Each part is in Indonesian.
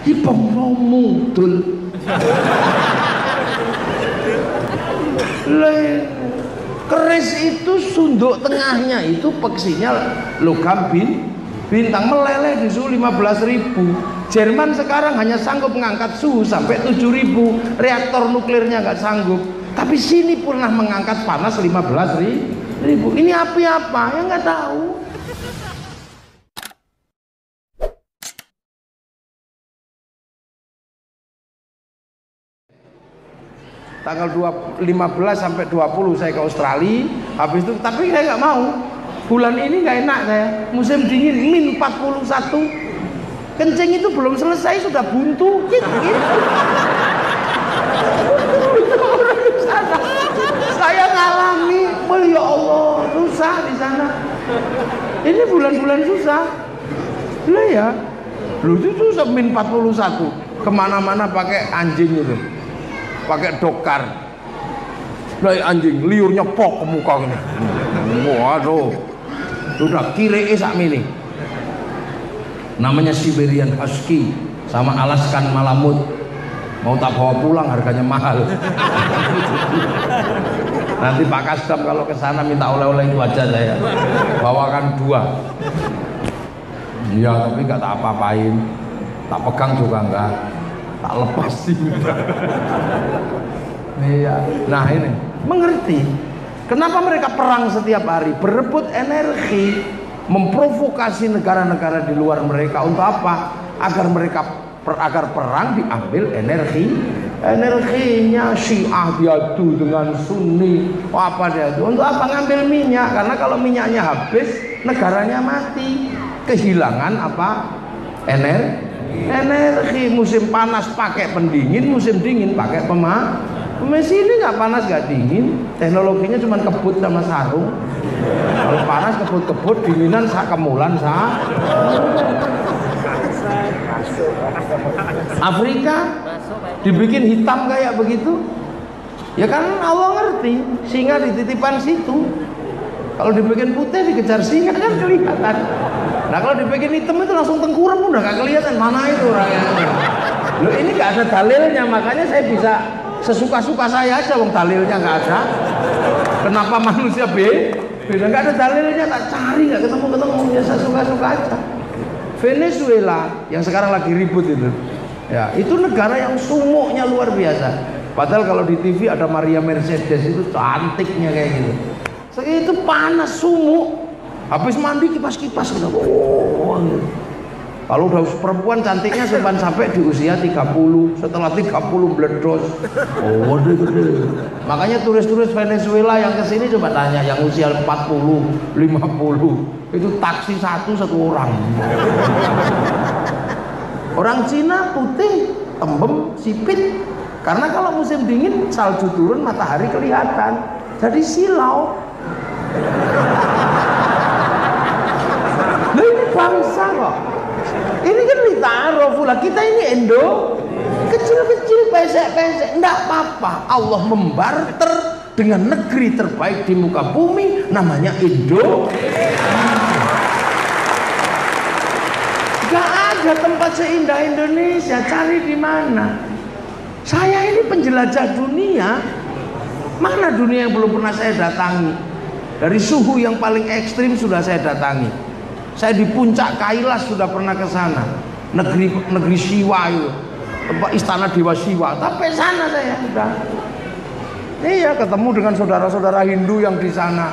Iki pemudul. Keris itu sunduk tengahnya itu peksinya logam bintang, meleleh di suhu 15.000. Jerman sekarang hanya sanggup mengangkat suhu sampai 7.000, reaktor nuklirnya nggak sanggup. Tapi sini pernah mengangkat panas 15.000. Ini api apa? Ya nggak tahu. Tanggal 15 sampai 20 saya ke Australia, habis itu tapi saya nggak mau. Bulan ini nggak enak saya, musim dingin min 41. Kencing itu belum selesai sudah buntu gitu. Saya ngalami, oh ya Allah, susah di sana. Ini bulan-bulan susah. Lah ya, lu itu susah min 41. Kemana-mana pakai anjing itu. Pakai dokar, lah anjing liurnya pok ke muka gini. Waduh, udah kiree sak mini. Namanya Siberian Husky sama Alaskan Malamut. Mau tak bawa pulang harganya mahal. Nanti Pak Kasdam kalau ke sana minta oleh-oleh itu aja saya. Bawakan 2. Ya tapi nggak tak apa-apain, tak pegang juga enggak. Tak lepas sih. Iya. Nah ini mengerti kenapa mereka perang setiap hari, berebut energi, memprovokasi negara-negara di luar mereka untuk apa? Agar mereka agar perang diambil energinya. Syiah diadu dengan Sunni, apa dia itu untuk apa? Ngambil minyak, karena kalau minyaknya habis negaranya mati, kehilangan apa? Energi. Musim panas pakai pendingin, musim dingin pakai mesin. Ini nggak panas nggak dingin, teknologinya cuma kebut sama sarung. Kalau panas kebut-kebut, dinginan kemulan Afrika dibikin hitam kayak begitu ya kan Allah ngerti, singa dititipan situ. Kalau dibikin putih dikejar singa kan kelihatan. Nah kalau dibikin hitam itu langsung tengkurap, udah gak kelihatan mana itu orangnya. Loh ini gak ada dalilnya, makanya saya bisa sesuka-suka saya aja, wong dalilnya gak ada. Kenapa manusia beda? Gak ada dalilnya, tak cari gak ketemu-ketemu, ya saya suka-suka aja. Venezuela yang sekarang lagi ribut itu, ya itu negara yang sumuknya luar biasa. Padahal kalau di TV ada Maria Mercedes itu cantiknya kayak gitu. Itu panas sumuk, habis mandi kipas-kipas gitu. Oh, gitu. Kalau udah perempuan cantiknya sampai di usia 30, setelah 30 meledos. Oh, gede. Makanya turis-turis Venezuela yang kesini coba tanya, yang usia 40, 50 itu taksi satu orang. Orang Cina putih, tembem, sipit. Karena kalau musim dingin salju turun, matahari kelihatan, jadi silau. Nah ini bangsa kok. Ini kan lita'arofu lah, kita ini Indo kecil-kecil, pesek-pesek, enggak apa-apa. Allah membarter dengan negeri terbaik di muka bumi, namanya Indo. Gak ada tempat seindah Indonesia, cari di mana? Saya ini penjelajah dunia. Mana dunia yang belum pernah saya datangi? Dari suhu yang paling ekstrim sudah saya datangi. Saya di puncak Kailas sudah pernah ke sana. Negeri Siwa itu, tempat istana Dewa Siwa. Sampai sana saya sudah. Iya, ketemu dengan saudara-saudara Hindu yang di sana,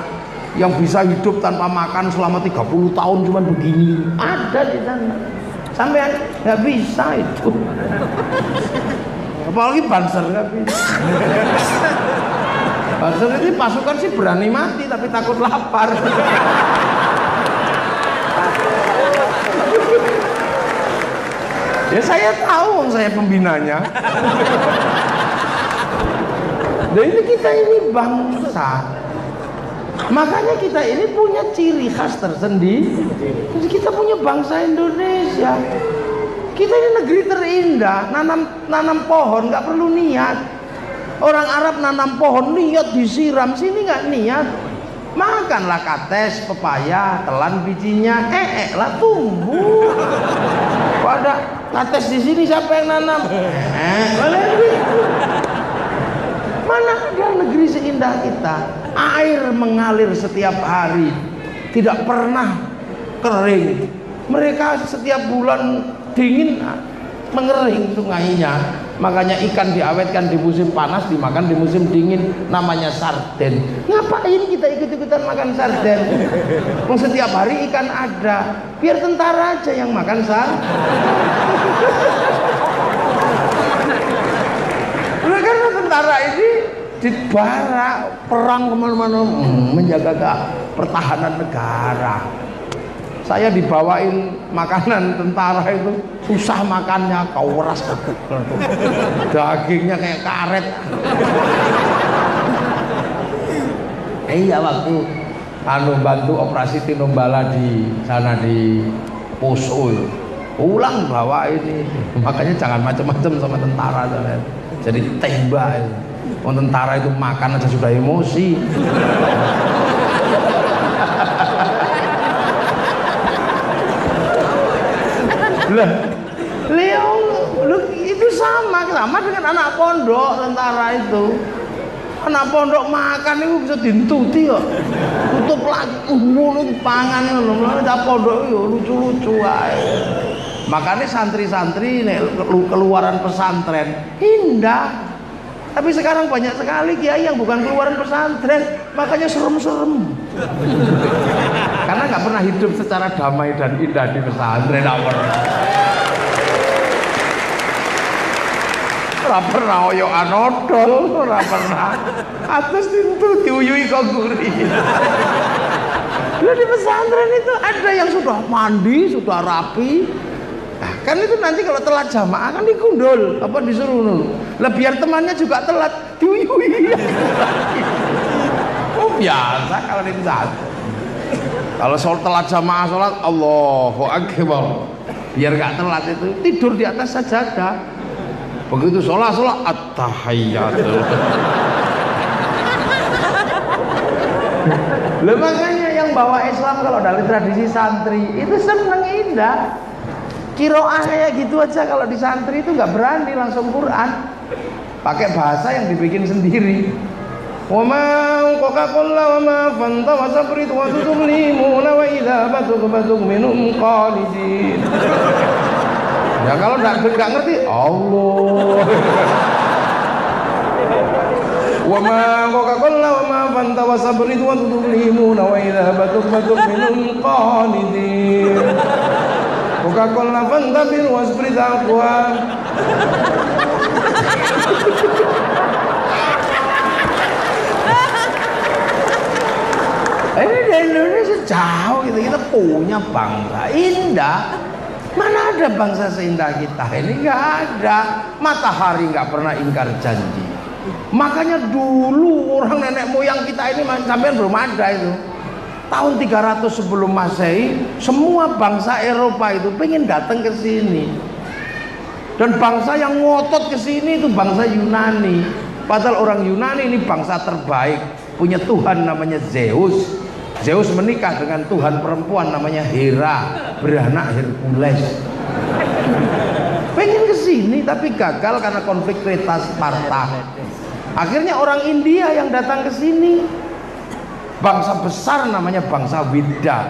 yang bisa hidup tanpa makan selama 30 tahun cuman begini. Ada di sana. Sampai nggak bisa itu. Apalagi Banser nggak bisa. Banser ini pasukan sih berani mati tapi takut lapar. Ya saya tahu, saya pembinanya. Dan ini kita ini bangsa. Makanya kita ini punya ciri khas tersendiri. Jadi kita punya bangsa Indonesia. Kita ini negeri terindah. Nanam pohon nggak perlu niat. Orang Arab nanam pohon niat disiram, sini nggak niat. Makanlah kates, pepaya, telan bijinya, lah tumbuh. Pada Kates di sini siapa yang nanam? Mana ada negeri seindah kita? Air mengalir setiap hari, tidak pernah kering. Mereka setiap bulan dingin mengering sungainya. Makanya ikan diawetkan di musim panas, dimakan di musim dingin, namanya sarden. Ngapain kita ikut-ikutan makan sarden? Setiap hari ikan ada, biar tentara aja yang makan sarden. Karena tentara ini di barak perang kemana-mana, menjaga pertahanan negara. Saya dibawain makanan tentara itu susah makannya, kau weras dagingnya kayak karet. Iya, waktu bantu operasi tinombala di sana di Poso, pulang bawa ini. Makanya jangan macam-macam sama tentara, jadi tembak. Tentara itu makan aja sudah emosi. Lah, itu sama dengan anak pondok tentara itu. Anak pondok makan itu bisa dintuti kok. Tutup lagi, mulut pangan ngono. Anak pondok yo lucu-lucu ae. Makanya santri-santri keluaran pesantren indah. Tapi sekarang banyak sekali kiai yang bukan keluaran pesantren, makanya serem-serem. Karena nggak pernah hidup secara damai dan indah di pesantren. Ora pernah oyokan odol, ora pernah. Atus tintu diuyui kok guri. Lah di pesantren itu ada yang sudah mandi, sudah rapi. Nah, kan itu nanti kalau telat jamaah kan dikundul, apa disuruh nul. Lah biar temannya juga telat, diuyui. Oh biasa kalau di pesantren. Kalau sholat telat jamaah sholat, Allahu Akbar. Biar gak telat itu tidur di atas sajadah. Begitu sholat at-tahiyatul. Lah makanya yang bawa Islam kalau dari tradisi santri itu seneng indah. Kiroah kayak gitu aja kalau di santri itu nggak berani langsung Quran. Pakai bahasa yang dibikin sendiri. Wa ma Coca-Cola wa ma Fanta wa sabrit wa tumlimuna wa idza batuk minum qalidin. Ya kalau nggak ngerti Allah. Wa ma Coca-Cola wa ma Fanta wa sabrit wa tumlimuna wa idza batuk minum qalidin. Coca-Cola Fanta bir wa Sprite Aqua. Ini dari Indonesia jauh gitu, kita punya bangsa indah. Mana ada bangsa seindah kita? Ini nggak ada. Matahari nggak pernah ingkar janji. Makanya dulu orang nenek moyang kita ini sampai belum ada itu. Tahun 300 sebelum Masehi, semua bangsa Eropa itu pengen datang ke sini. Dan bangsa yang ngotot ke sini itu bangsa Yunani. Padahal orang Yunani ini bangsa terbaik, punya Tuhan namanya Zeus. Zeus menikah dengan Tuhan perempuan namanya Hera, beranak Hercules. Pengen ke sini tapi gagal karena konflik Kreta Sparta. Akhirnya orang India yang datang ke sini. Bangsa besar namanya bangsa Widda,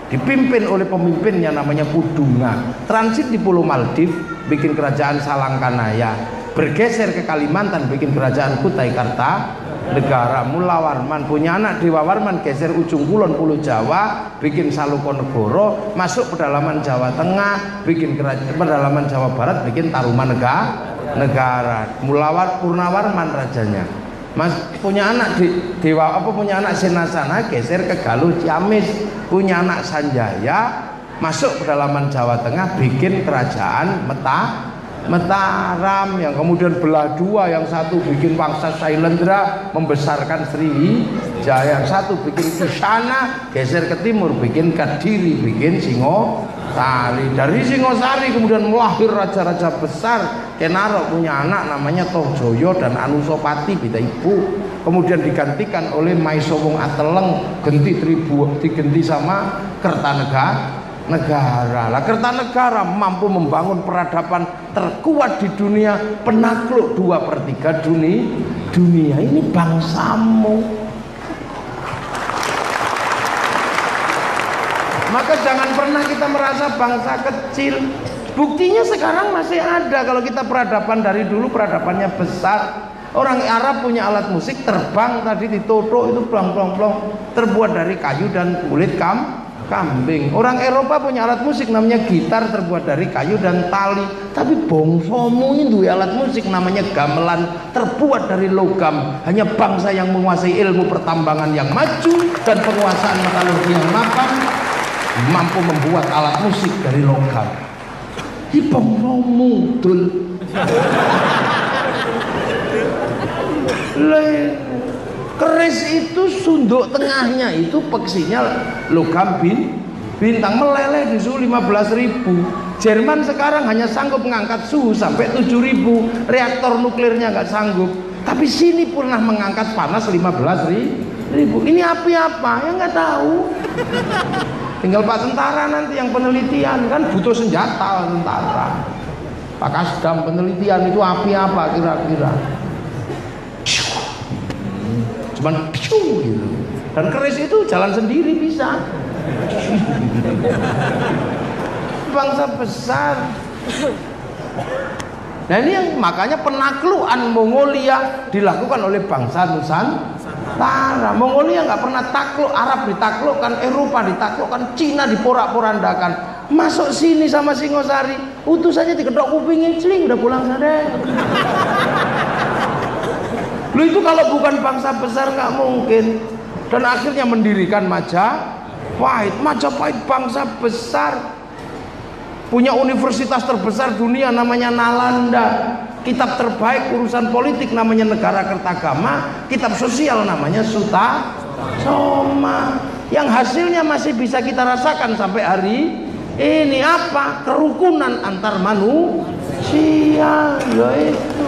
dipimpin oleh pemimpinnya namanya Pudunga. Transit di Pulau Maldiv, bikin kerajaan Salangkanaya. Bergeser ke Kalimantan, bikin kerajaan Kutai Kartanegara. Mula Warman punya anak Dewa Warman, geser ujung kulon Pulau Jawa, bikin Salukonegoro. Masuk pedalaman Jawa Tengah, bikin pedalaman Jawa Barat, bikin Tarumanegara. Mula Purnawarman rajanya. Mas punya anak punya anak Senasana, geser ke Galuh Ciamis. Punya anak Sanjaya, masuk pedalaman Jawa Tengah, bikin kerajaan Mataram yang kemudian belah dua. Yang satu bikin Wangsa Sailendra, membesarkan Sriwijaya. Yang satu bikin Kusana, geser ke timur, bikin Kediri, bikin Singosari. Dari Singosari kemudian melahir raja-raja besar. Kenaro punya anak namanya Tohjoyo dan Anusapati, beda ibu. Kemudian digantikan oleh Maisowong Ateleng, diganti sama Kertanegara. negara. Lah Kertanegara mampu membangun peradaban terkuat di dunia, penakluk 2/3 dunia. Ini bangsamu. Maka jangan pernah kita merasa bangsa kecil. Buktinya sekarang masih ada. Kalau kita peradaban dari dulu, peradabannya besar. Orang Arab punya alat musik terbang tadi di Toto itu plong-plong-plong, terbuat dari kayu dan kulit kambing. Orang Eropa punya alat musik namanya gitar, terbuat dari kayu dan tali. Tapi bangsamu ini alat musik namanya gamelan, terbuat dari logam. Hanya bangsa yang menguasai ilmu pertambangan yang maju dan penguasaan metalurgi yang mapan mampu membuat alat musik dari logam. Ini bangsamu dul. Keris itu sunduk tengahnya itu peksinya logam bintang, meleleh di suhu 15.000. Jerman sekarang hanya sanggup mengangkat suhu sampai 7.000. Reaktor nuklirnya nggak sanggup. Tapi sini pernah mengangkat panas 15.000. Ini api apa? Ya nggak tahu. Tinggal Pak Tentara nanti yang penelitian, kan butuh senjata tentara. Pak Kasdam penelitian itu api apa kira-kira? Cuman piu gitu. Dan keris itu jalan sendiri bisa. Bangsa besar. Nah ini yang makanya penaklukan Mongolia dilakukan oleh bangsa Nusantara. Mongolia nggak pernah takluk, Arab ditaklukkan, Eropa ditaklukkan, Cina diporak-porandakan. Masuk sini sama Singosari, utusannya dikedok kupingnya, celing udah pulang sana. Lu itu kalau bukan bangsa besar nggak mungkin. Dan akhirnya mendirikan Majapahit. Majapahit bangsa besar, punya universitas terbesar dunia namanya Nalanda, kitab terbaik urusan politik namanya Negara Kertagama, kitab sosial namanya Suta Soma, yang hasilnya masih bisa kita rasakan sampai hari ini. Apa? Kerukunan antar manusia. Itu